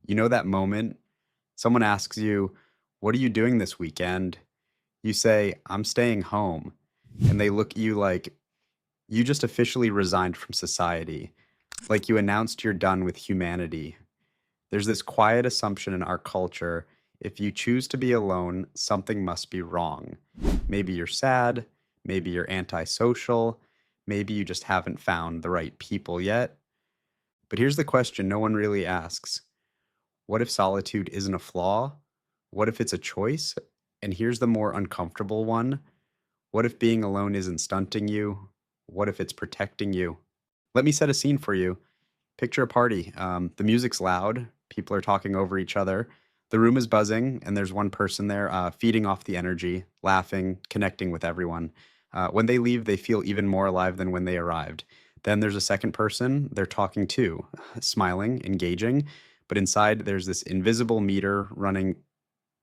You know that moment someone asks you, "What are you doing this weekend?" You say, "I'm staying home." And they look at you like you just officially resigned from society, like you announced you're done with humanity. There's this quiet assumption in our culture: if you choose to be alone, something must be wrong. Maybe you're sad, maybe you're antisocial, maybe you just haven't found the right people yet. But here's the question no one really asks: what if solitude isn't a flaw? What if it's a choice? And here's the more uncomfortable one: what if being alone isn't stunting you? What if it's protecting you? Let me set a scene for you. Picture a party. The music's loud, people are talking over each other, the room is buzzing, and there's one person there feeding off the energy, laughing, connecting with everyone. When they leave, they feel even more alive than when they arrived. Then there's a second person, they're talking too, smiling, engaging, but inside there's this invisible meter running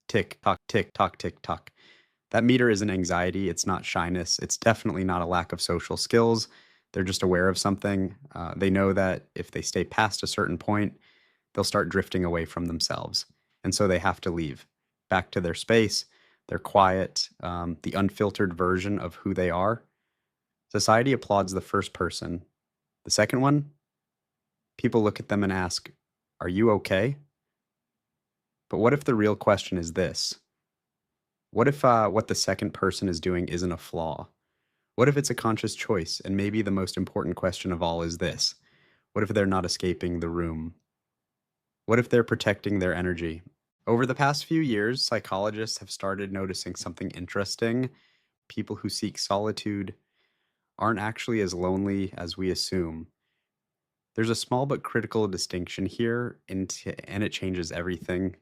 tick tock, tick tock, tick tock. That meter isn't anxiety, it's not shyness, it's definitely not a lack of social skills. They're just aware of something. They know that if they stay past a certain point, they'll start drifting away from themselves. And so they have to leave back to their space, their quiet, the unfiltered version of who they are. Society applauds the first person. The second one, people look at them and ask, "Are you okay?" But what if the real question is this? What if what the second person is doing isn't a flaw? What if it's a conscious choice? And maybe the most important question of all is this: what if they're not escaping the room? What if they're protecting their energy? Over the past few years, psychologists have started noticing something interesting. People who seek solitude aren't actually as lonely as we assume. There's a small but critical distinction here, and it changes everything.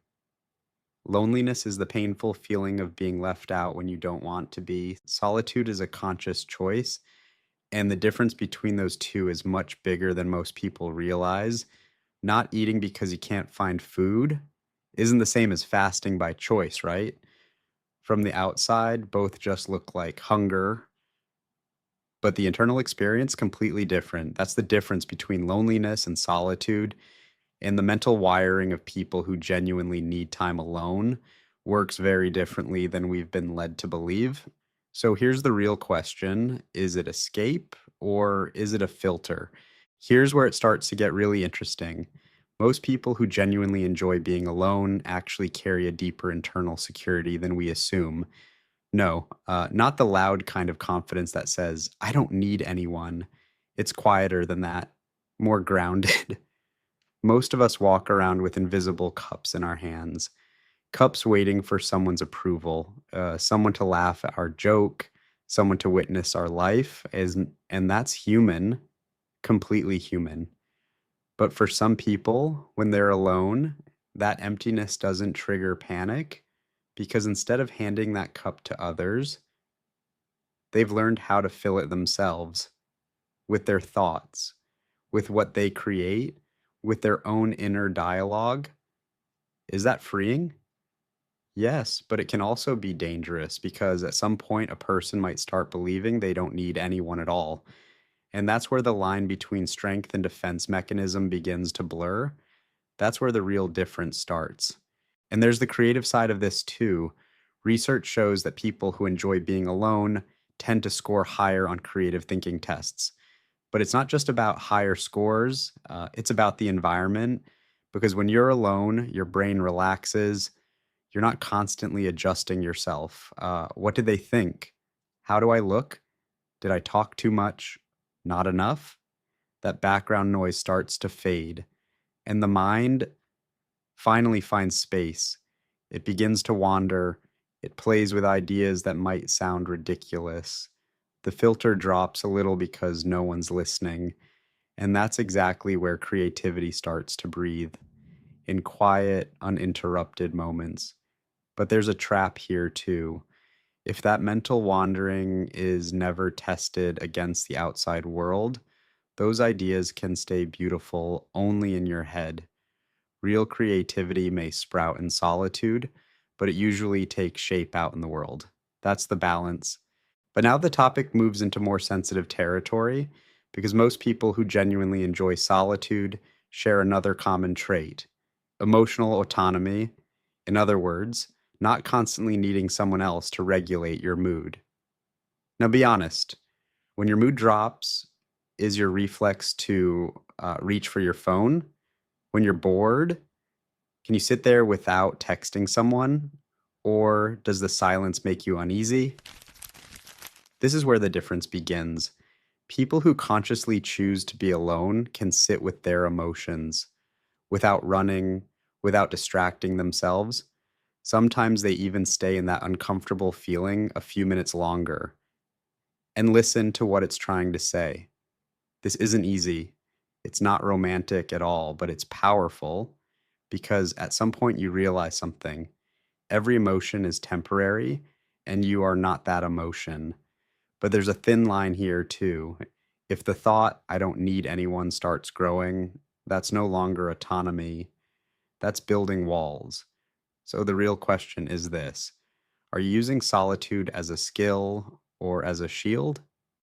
Loneliness is the painful feeling of being left out when you don't want to be. Solitude is a conscious choice, and the difference between those two is much bigger than most people realize. Not eating because you can't find food isn't the same as fasting by choice, right? From the outside, both just look like hunger, but the internal experience completely different. That's the difference between loneliness and solitude. And the mental wiring of people who genuinely need time alone works very differently than we've been led to believe. So here's the real question: is it escape or is it a filter? Here's where it starts to get really interesting. Most people who genuinely enjoy being alone actually carry a deeper internal security than we assume. No, not the loud kind of confidence that says, "I don't need anyone." It's quieter than that, more grounded. Most of us walk around with invisible cups in our hands, cups waiting for someone's approval, someone to laugh at our joke, someone to witness our life, and that's human, completely human. But for some people, when they're alone, that emptiness doesn't trigger panic because instead of handing that cup to others, they've learned how to fill it themselves with their thoughts, with what they create, with their own inner dialogue. Is that freeing? Yes, but it can also be dangerous because at some point a person might start believing they don't need anyone at all. And that's where the line between strength and defense mechanism begins to blur. That's where the real difference starts. And there's the creative side of this too. Research shows that people who enjoy being alone tend to score higher on creative thinking tests. But it's not just about higher scores, it's about the environment. Because when you're alone, your brain relaxes. You're not constantly adjusting yourself. What did they think? How do I look? Did I talk too much? Not enough? That background noise starts to fade, and the mind finally finds space. It begins to wander. It plays with ideas that might sound ridiculous. The filter drops a little because no one's listening. And that's exactly where creativity starts to breathe, in quiet, uninterrupted moments. But there's a trap here too. If that mental wandering is never tested against the outside world, those ideas can stay beautiful only in your head. Real creativity may sprout in solitude, but it usually takes shape out in the world. That's the balance. But now the topic moves into more sensitive territory because most people who genuinely enjoy solitude share another common trait. emotional autonomy. In other words, not constantly needing someone else to regulate your mood. Now, be honest. When your mood drops, is your reflex to reach for your phone? When you're bored, can you sit there without texting someone? Or does the silence make you uneasy? This is where the difference begins. People who consciously choose to be alone can sit with their emotions without running, without distracting themselves. Sometimes they even stay in that uncomfortable feeling a few minutes longer and listen to what it's trying to say. This isn't easy. It's not romantic at all, but it's powerful because at some point you realize something. Every emotion is temporary and you are not that emotion. But there's a thin line here too. If the thought, I don't need anyone, starts growing, that's no longer autonomy. That's building walls. So the real question is this: are you using solitude as a skill or as a shield?